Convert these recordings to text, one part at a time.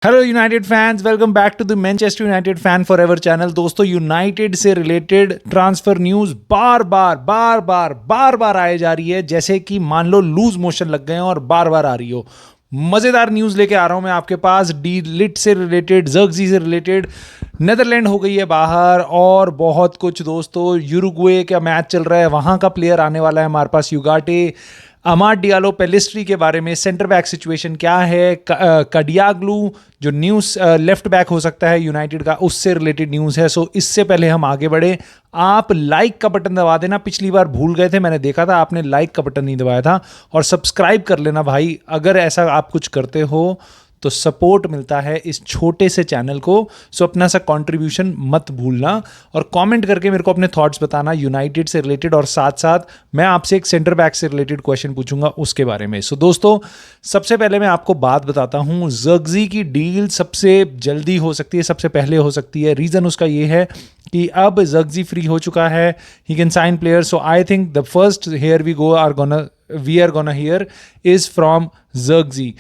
Hello United fans, welcome back to the Manchester United fan for ever channel. दोस्तों, United से related transfer news बार बार आए जा रही है, जैसे कि मान लो लूज मोशन लग गए हैं और बार बार आ रही हो। मज़ेदार न्यूज़ लेके आ रहा हूं मैं आपके पास। डी लिट से रिलेटेड, ज़र्गजी से रिलेटेड, नेदरलैंड हो गई है बाहर और बहुत कुछ। दोस्तों, यूरुग्वे का मैच चल रहा है, वहाँ का प्लेयर आने वाला है हमारे पास, युगाटे। अमाड डियालो, पेलिस्ट्री के बारे में, सेंटर बैक सिचुएशन क्या है, कडियाग्लू जो न्यूज़ लेफ्ट बैक हो सकता है यूनाइटेड का, उससे रिलेटेड न्यूज़ है। सो इससे पहले हम आगे बढ़े, आप लाइक का बटन दबा देना। पिछली बार भूल गए थे, मैंने देखा था आपने लाइक का बटन नहीं दबाया था। और सब्सक्राइब कर लेना भाई, अगर ऐसा आप कुछ करते हो तो सपोर्ट मिलता है इस छोटे से चैनल को। सो अपना सा कंट्रीब्यूशन मत भूलना और कमेंट करके मेरे को अपने थॉट्स बताना यूनाइटेड से रिलेटेड, और साथ साथ मैं आपसे एक सेंटर बैक से रिलेटेड क्वेश्चन पूछूंगा उसके बारे में। सो दोस्तों, सबसे पहले मैं आपको बात बताता हूं, ज़र्गजी की डील सबसे जल्दी हो सकती है, सबसे पहले हो सकती है। रीज़न उसका ये है कि अब ज़र्गजी फ्री हो चुका है, he can sign player. So I think the first here we are gonna hear is from Zirkzee.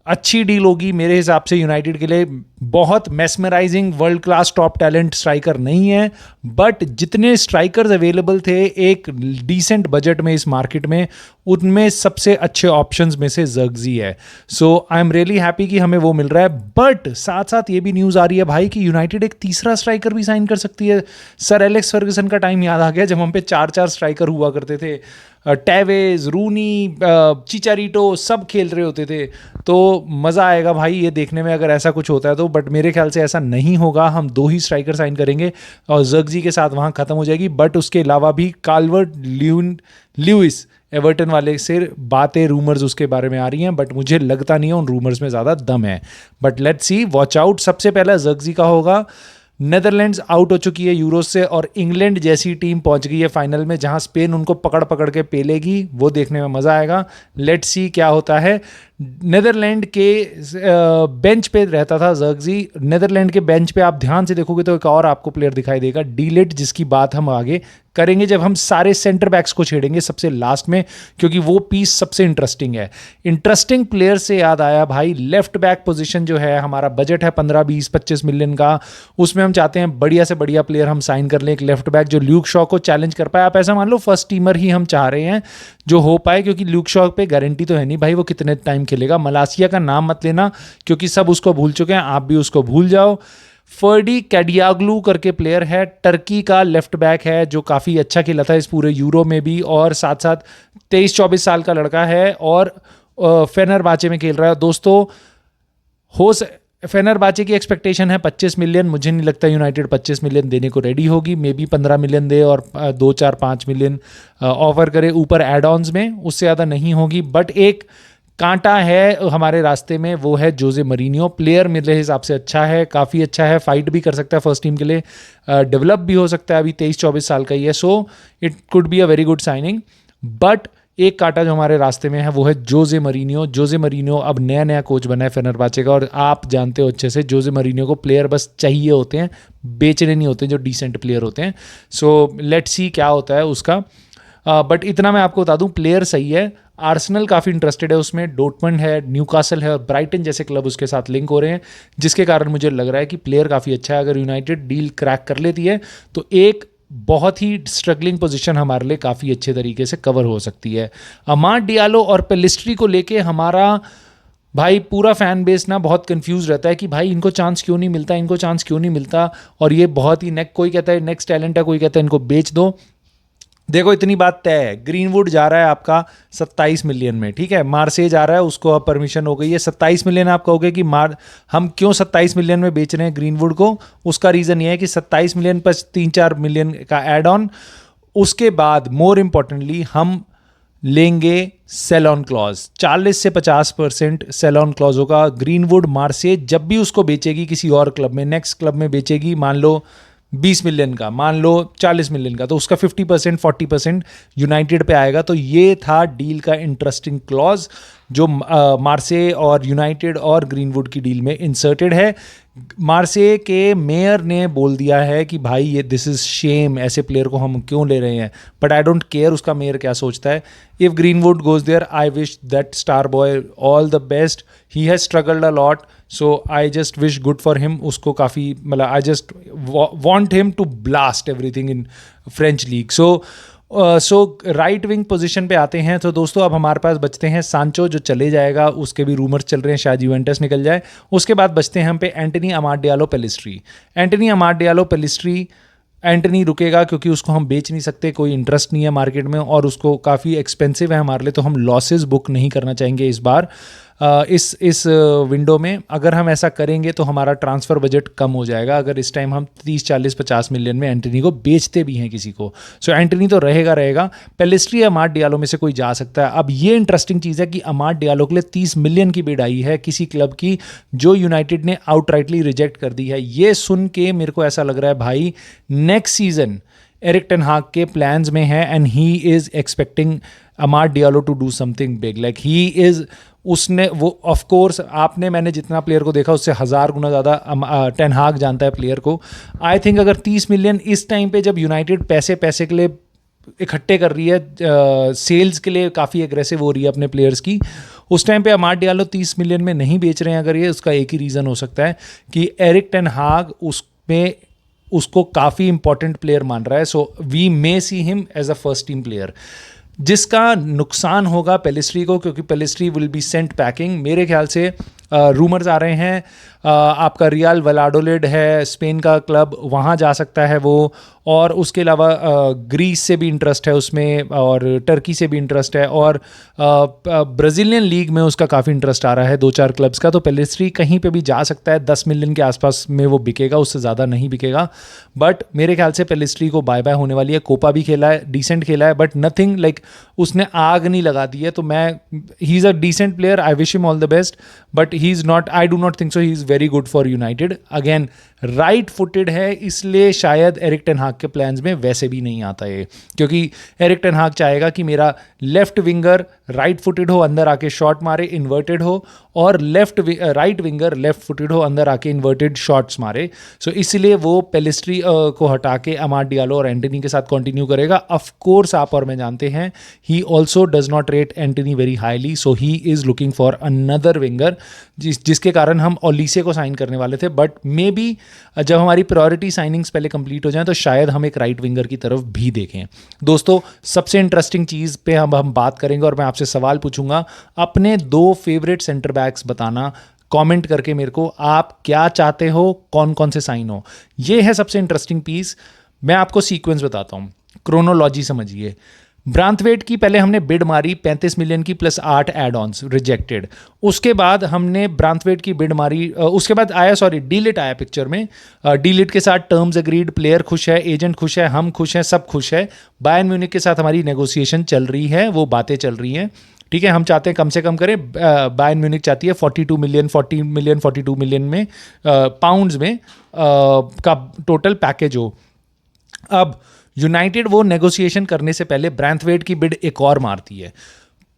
अच्छी डील होगी मेरे हिसाब से यूनाइटेड के लिए। बहुत mesmerising world class top talent striker नहीं है, बट जितने स्ट्राइकर्स अवेलेबल थे एक डिसेंट बजट में इस मार्केट में, उनमें सबसे अच्छे ऑप्शंस में से ज़र्गजी है। सो आई एम रियली हैप्पी कि हमें वो मिल रहा है। बट साथ साथ ये भी न्यूज़ आ रही है भाई कि यूनाइटेड एक तीसरा स्ट्राइकर भी साइन कर सकती है। सर एलेक्स फर्गसन का टाइम याद आ गया जब हम पे 4-4 स्ट्राइकर हुआ करते थे। टेवेज, रूनी, चिचारिटो सब खेल रहे होते थे। तो मज़ा आएगा भाई ये देखने में अगर ऐसा कुछ होता है तो। बट मेरे ख्याल से ऐसा नहीं होगा, हम 2 ही स्ट्राइकर साइन करेंगे और ज़र्गजी के साथ वहाँ ख़त्म हो जाएगी। बट उसके अलावा भी काल्वर्ट ल्यूइस एवर्टन वाले से बातें, रूमर्स उसके बारे में आ रही हैं, बट मुझे लगता नहीं है उन रूमर्स में ज़्यादा दम है। But let's see, watch out. सबसे पहला ज़र्गजी का होगा। नेदरलैंड्स आउट हो चुकी है यूरो से और इंग्लैंड जैसी टीम पहुंच गई है फाइनल में, जहां स्पेन उनको पकड़ पकड़ के पेलेगी। वो देखने में मज़ा आएगा। लेट्स सी क्या होता है। नेदरलैंड के बेंच पे रहता था ज़र्गजी। नेदरलैंड के बेंच पे आप ध्यान से देखोगे तो एक और आपको प्लेयर दिखाई देगा, डी लिट, जिसकी बात हम आगे करेंगे जब हम सारे सेंटर बैक्स को छेड़ेंगे सबसे लास्ट में, क्योंकि वो पीस सबसे इंटरेस्टिंग है। इंटरेस्टिंग प्लेयर से याद आया भाई, लेफ्ट बैक पोजीशन जो है, हमारा बजट है 15-20-25 मिलियन का, उसमें हम चाहते हैं बढ़िया से बढ़िया प्लेयर हम साइन कर लें, एक लेफ्ट बैक जो ल्यूक शॉ को चैलेंज कर पाए। आप ऐसा मान लो फर्स्ट टीमर ही हम चाह रहे हैं जो हो पाए, क्योंकि ल्यूक शॉ पे गारंटी तो है नहीं भाई वो कितने टाइम खेलेगा। मलासिया का नाम मत लेना क्योंकि सब उसको भूल चुके हैं, आप भी उसको भूल जाओ। फर्डी कैडियाग्लू करके प्लेयर है, टर्की का लेफ्ट बैक है जो काफ़ी अच्छा खेला था इस पूरे यूरो में भी, और साथ साथ 23-24 साल का लड़का है और फेनरबाचे में खेल रहा है। दोस्तों, फेनरबाचे की एक्सपेक्टेशन है 25 मिलियन। मुझे नहीं लगता यूनाइटेड 25 मिलियन देने को रेडी होगी। मे बी 15 मिलियन दे और 2-4-5 मिलियन ऑफर करे ऊपर एड ऑन्स में, उससे ज़्यादा नहीं होगी। बट एक कांटा है हमारे रास्ते में, वो है जोजे मरीनियो। प्लेयर मेरे हिसाब से अच्छा है, काफ़ी अच्छा है, फाइट भी कर सकता है फर्स्ट टीम के लिए, डेवलप भी हो सकता है, अभी 23-24 साल का ही है। So it could be a very good signing. But एक कांटा जो हमारे रास्ते में है वो है जोजे मरीनियो। जोजे मरीनियो अब नया नया कोच बना है फेनरबाचे का, और आप जानते हो अच्छे से जोजे मरीनियो को प्लेयर बस चाहिए होते हैं, बेचने नहीं होते जो डिसेंट प्लेयर होते हैं। सो लेट्स सी क्या होता है उसका। बट इतना मैं आपको बता दूं, प्लेयर सही है। आर्सेनल काफ़ी इंटरेस्टेड है उसमें, डोटमंड है, न्यूकासल है और ब्राइटन जैसे क्लब उसके साथ लिंक हो रहे हैं, जिसके कारण मुझे लग रहा है कि प्लेयर काफ़ी अच्छा है। अगर यूनाइटेड डील क्रैक कर लेती है तो एक बहुत ही स्ट्रगलिंग पोजीशन हमारे लिए काफ़ी अच्छे तरीके से कवर हो सकती है। अमाड डियालो और पेलिस्ट्री को लेके हमारा भाई पूरा फैन बेस ना बहुत कंफ्यूज रहता है कि भाई इनको चांस क्यों नहीं मिलता, इनको चांस क्यों नहीं मिलता। और ये बहुत ही कोई कहता है नेक्स्ट टैलेंट है, कोई कहता है इनको बेच दो। देखो, इतनी बात तय है, ग्रीनवुड जा रहा है आपका 27 मिलियन में, ठीक है। मार्से जा रहा है, उसको अब परमिशन हो गई है 27 मिलियन। आप कहोगे कि हम क्यों 27 मिलियन में बेच रहे हैं ग्रीनवुड को? उसका रीज़न ये है कि 27 मिलियन पर 3-4 मिलियन का एड ऑन, उसके बाद मोर इम्पॉर्टेंटली हम लेंगे सेल ऑन क्लॉज। 40 से 50% सेल ऑन क्लॉज होगा। ग्रीनवुड मार्से जब भी उसको बेचेगी किसी और क्लब में, नेक्स्ट क्लब में बेचेगी, मान लो 20 मिलियन का, मान लो 40 मिलियन का, तो उसका 50% 40% यूनाइटेड पे आएगा। तो ये था डील का इंटरेस्टिंग क्लॉज। जो मार्से और यूनाइटेड और ग्रीनवुड की डील में इंसर्टेड है। मार्से के मेयर ने बोल दिया है कि भाई ये दिस इज़ शेम, ऐसे प्लेयर को हम क्यों ले रहे हैं, बट आई डोंट केयर उसका मेयर क्या सोचता है। If Greenwood goes there, I wish that star boy all the best, he has struggled a lot, so I just wish good for him. उसको काफ़ी मतलब I just want him to blast everything in French league. So right wing position पे आते हैं तो दोस्तों अब हमारे पास बचते हैं सांचो जो चले जाएगा, उसके भी रूमर्स चल रहे हैं शायद यूवेंटस निकल जाए। उसके बाद बचते हैं हम पे Antony Amad Diallo Pellistri. Antony Amad Diallo Pellistri, Antony रुकेगा क्योंकि उसको हम बेच नहीं सकते, कोई इंटरेस्ट नहीं है मार्केट में और उसको काफ़ी एक्सपेंसिव है हमारे लिए, तो हम लॉसेस बुक नहीं करना चाहेंगे इस बार इस विंडो में। अगर हम ऐसा करेंगे तो हमारा ट्रांसफ़र बजट कम हो जाएगा अगर इस टाइम हम 30-40-50 मिलियन में एंटनी को बेचते भी हैं किसी को। सो एंटनी तो रहेगा। पेलिस्ट्री या अमाड डियालो में से कोई जा सकता है। अब ये इंटरेस्टिंग चीज़ है कि अमाड डियालो के लिए 30 मिलियन की बिड आई है किसी क्लब की, जो यूनाइटेड ने आउटराइटली रिजेक्ट कर दी है। ये सुन के मेरे को ऐसा लग रहा है भाई नेक्स्ट सीजन एरिक टेन हाग के प्लान्स में है and he is expecting Amad Diallo to do something big, like he is, उसने वो ऑफ कोर्स मैंने जितना प्लेयर को देखा उससे 1000 गुना ज़्यादा टेन हाग जानता है प्लेयर को। आई थिंक अगर 30 मिलियन इस टाइम पे जब यूनाइटेड पैसे के लिए इकट्ठे कर रही है, सेल्स के लिए काफ़ी एग्रेसिव हो रही है अपने प्लेयर्स की, उस टाइम पे अमाड डियालो 30 मिलियन में नहीं बेच रहे हैं अगर ये, उसका एक ही रीज़न हो सकता है कि एरिक टेन हाग उसमें उसको काफ़ी इंपॉर्टेंट प्लेयर मान रहा है। So we may see him as a first team player, जिसका नुकसान होगा पेलिस्ट्री को क्योंकि Pellistri will be sent packing. मेरे ख्याल से रूमर्स आ रहे हैं आपका रियल वलाडोलिड है स्पेन का क्लब, वहाँ जा सकता है वो, और उसके अलावा ग्रीस से भी इंटरेस्ट है उसमें और टर्की से भी इंटरेस्ट है और ब्राज़ीलियन लीग में उसका काफ़ी इंटरेस्ट आ रहा है 2-4 क्लब्स का। तो पेलिस्ट्री कहीं पे भी जा सकता है, 10 मिलियन के आसपास में वो बिकेगा, उससे ज़्यादा नहीं बिकेगा। बट मेरे ख्याल से पेलिस्ट्री को बाय बाय होने वाली है। कोपा भी खेला है, डिसेंट खेला है, बट नथिंग लाइक उसने आग नहीं लगा दी है। तो मैं he is a decent player, I wish him all the best, but he is not, I do not think so he is very good for United. Again right footed है, इसलिए शायद एरिक टेन हाग के plans में वैसे भी नहीं आता है, क्योंकि एरिक टेन हाग चाहेगा कि मेरा लेफ्ट विंगर राइट फुटेड हो, अंदर आके शॉट मारे, इन्वर्टेड हो, और राइट विंगर लेफ्ट फुटेड हो, अंदर आके इन्वर्टेड शॉट्स मारे। सो इसलिए वो पेलिस्ट्री को हटा के अमाड डियालो और एंटनी के साथ कंटिन्यू करेगा। ऑफ कोर्स आप और मैं जानते हैं he also does not rate Antony very highly, so he is looking for another winger, जिसके कारण हम ओलिसे को साइन करने वाले थे। बट मे बी जब हमारी प्रायोरिटी साइनिंग्स पहले कंप्लीट हो जाएं तो शायद हम एक राइट विंगर की तरफ भी देखें। दोस्तों सबसे इंटरेस्टिंग चीज़ पे हम बात करेंगे और मैं आपसे सवाल पूछूंगा, अपने 2 फेवरेट सेंटर बैक्स बताना कमेंट करके मेरे को, आप क्या चाहते हो कौन कौन से साइन हो। ये है सबसे इंटरेस्टिंग पीस। मैं आपको सीक्वेंस बताता हूँ, क्रोनोलॉजी समझिए। ब्रांथवेट की पहले हमने बिड मारी 35 मिलियन की प्लस 8 एड ऑन्स, रिजेक्टेड। उसके बाद हमने ब्रांथवेट की बिड मारी, उसके बाद आया डीलिट आया पिक्चर में। डीलिट के साथ टर्म्स एग्रीड, प्लेयर खुश है, एजेंट खुश है, हम खुश हैं, सब खुश है। बायर्न म्यूनिख के साथ हमारी नेगोशिएशन चल रही है, वो बातें चल रही हैं, ठीक है। हम चाहते हैं कम से कम करें, बायर्न म्यूनिख चाहती है 42 मिलियन में पाउंड्स में का टोटल पैकेज हो। अब यूनाइटेड वो नेगोशिएशन करने से पहले ब्रांथवेट की बिड एक और मारती है,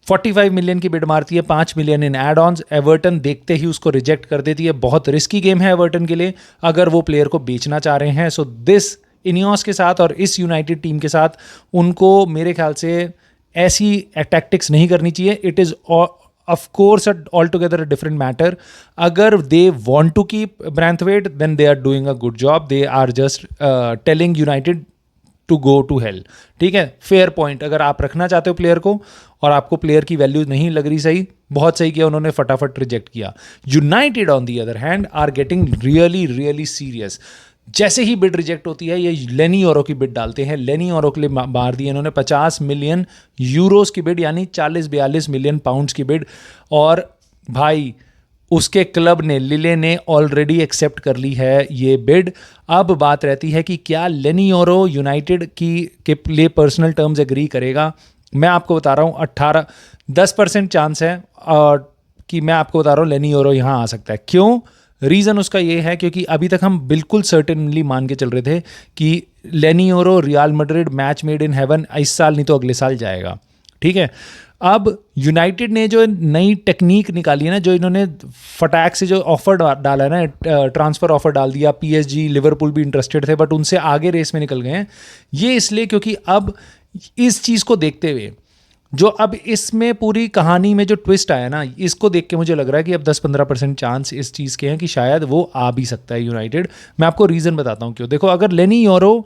45 मिलियन की बिड मारती है, 5 million in add ons. Everton देखते ही उसको रिजेक्ट कर देती है। बहुत रिस्की गेम है एवर्टन के लिए अगर वो प्लेयर को बेचना चाह रहे हैं। सो दिस इनियोस के साथ और इस यूनाइटेड टीम के साथ उनको मेरे ख्याल से ऐसी टैक्टिक्स नहीं करनी चाहिए। It is of course altogether a different matter. Agar they want to keep Branthwaite, then they are doing a good job. They are just telling United to go to hell. ठीक है, fair point. अगर आप रखना चाहते हो player को और आपको प्लेयर की वैल्यू नहीं लग रही सही, बहुत सही किया उन्होंने, फटाफट रिजेक्ट किया। United on the other hand are getting really serious. जैसे ही बिड रिजेक्ट होती है ये लेनी ओरो की बिड डालते हैं। लेनी ओरो के लिए मार दी इन्होंने 50 मिलियन यूरोस की बिड, यानी 40-42 मिलियन पाउंड्स की बिड। और भाई उसके क्लब ने, लिले ने ऑलरेडी एक्सेप्ट कर ली है ये बिड। अब बात रहती है कि क्या लेनी ओरो यूनाइटेड के लिए पर्सनल टर्म्स एग्री करेगा। मैं आपको बता रहा हूँ 10% चांस है कि मैं आपको बता रहा हूँ लेनी ओरो यहाँ आ सकता है। क्यों? रीज़न उसका ये है क्योंकि अभी तक हम बिल्कुल सर्टेनली मान के चल रहे थे कि लेनी ओरो real Madrid match made in heaven इस साल नहीं तो अगले साल जाएगा, ठीक है। अब यूनाइटेड ने जो नई टेक्निक निकाली है ना, जो इन्होंने फटाक से जो ऑफर डाला है ना, ट्रांसफ़र ऑफर डाल दिया, पीएसजी लिवरपूल भी इंटरेस्टेड थे बट उनसे आगे रेस में निकल गए हैं। ये इसलिए क्योंकि अब इस चीज़ को देखते हुए, जो अब इसमें पूरी कहानी में जो ट्विस्ट आया ना, इसको देख के मुझे लग रहा है कि अब 10-15% चांस इस चीज़ के हैं कि शायद वो आ भी सकता है यूनाइटेड। मैं आपको रीज़न बताता हूँ क्यों। देखो, अगर लेनी योरो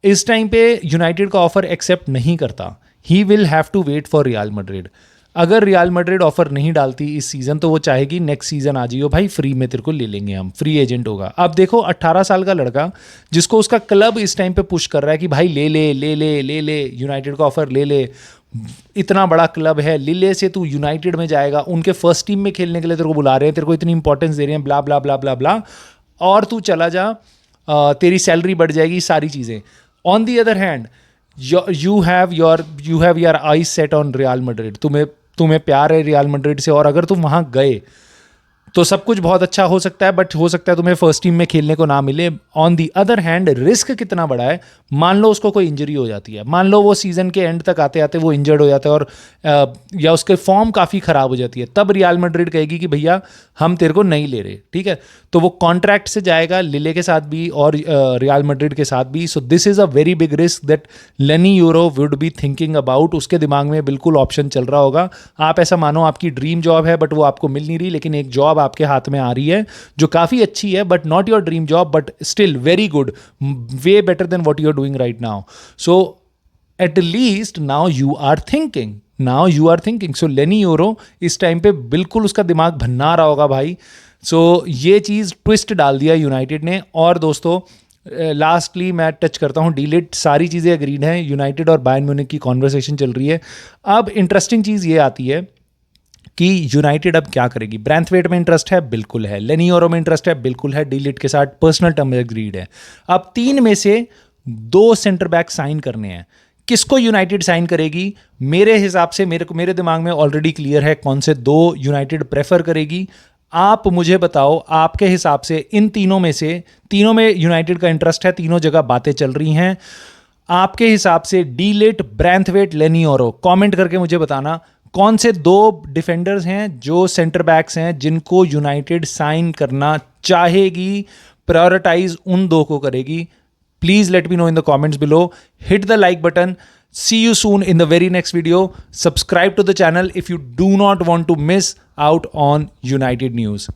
इस टाइम पे यूनाइटेड का ऑफर एक्सेप्ट नहीं करता, he will have to wait for Real Madrid. अगर रियल मैड्रिड ऑफर नहीं डालती इस सीज़न, तो वो चाहेगी नेक्स्ट सीज़न आ जाइयो भाई, फ्री में तेरे को ले लेंगे हम, फ्री एजेंट होगा। अब देखो 18 साल का लड़का जिसको उसका क्लब इस टाइम पे पुश कर रहा है कि भाई ले ले ले ले ले ले, यूनाइटेड का ऑफर ले ले, इतना बड़ा क्लब है, लिले से तू यूनाइटेड में जाएगा, उनके फर्स्ट टीम में खेलने के लिए तेरे को बुला रहे हैं, तेरे को इतनी इंपॉर्टेंस दे रहे हैं, ब्ला ब्ला ब्ला ब्ला ब्ला, और तू चला जा, तेरी सैलरी बढ़ जाएगी, सारी चीज़ें। On the other hand, you have your eyes set on real Madrid, तुम्हें प्यार है रियल मैड्रिड से, और अगर तुम वहाँ गए तो सब कुछ बहुत अच्छा हो सकता है, बट हो सकता है तुम्हें फर्स्ट टीम में खेलने को ना मिले। On the other hand risk कितना बड़ा है, मान लो उसको कोई इंजरी हो जाती है, मान लो वो सीज़न के एंड तक आते आते वो इंजर्ड हो जाता है, और या उसके फॉर्म काफ़ी ख़राब हो जाती है, तब रियल मैड्रिड कहेगी कि भैया हम तेरे को नहीं ले रहे, ठीक है। तो वो कॉन्ट्रैक्ट से जाएगा लिले के साथ भी और रियल मैड्रिड के साथ भी। So this is a very big risk that Leny Yoro would be thinking about. उसके दिमाग में बिल्कुल ऑप्शन चल रहा होगा। आप ऐसा मानो आपकी ड्रीम जॉब है बट वो आपको मिल नहीं रही, लेकिन एक जॉब आपके हाथ में आ रही है जो काफ़ी अच्छी है, but not your dream job, but still very good, way better than what you are doing right now. So at least now you are thinking. So Leny Yoro इस टाइम पे बिल्कुल उसका दिमाग भन्ना रहा होगा भाई। सो ये चीज़ ट्विस्ट डाल दिया यूनाइटेड ने। और दोस्तों लास्टली मैं टच करता हूँ डिलीट, सारी चीज़ें अग्रीड हैं, यूनाइटेड और बायर्न म्यूनिख की कॉन्वर्सेशन चल रही है। अब इंटरेस्टिंग चीज़ ये आती है कि यूनाइटेड अब क्या करेगी। ब्रैंथवेट में इंटरेस्ट है, बिल्कुल है। लेनी यूरो में इंटरेस्ट है, बिल्कुल है। डिलीट के साथ पर्सनल टर्म में एग्रीड है। अब 3 में से 2 सेंटर बैक साइन करने हैं। किसको यूनाइटेड साइन करेगी? मेरे हिसाब से मेरे दिमाग में ऑलरेडी क्लियर है कौन से 2 यूनाइटेड प्रेफर करेगी। आप मुझे बताओ आपके हिसाब से इन तीनों में यूनाइटेड का इंटरेस्ट है, तीनों जगह बातें चल रही हैं। आपके हिसाब से डिलीट, ब्रैंथवेट, लेनी यूरो, कमेंट करके मुझे बताना कौन से 2 डिफेंडर्स हैं जो सेंटर बैक्स हैं जिनको यूनाइटेड साइन करना चाहेगी, प्रायोरिटाइज उन 2 को करेगी। Please let me know in the comments below. Hit the like button. See you soon in the very next video. Subscribe to the channel if you do not want to miss out on United news.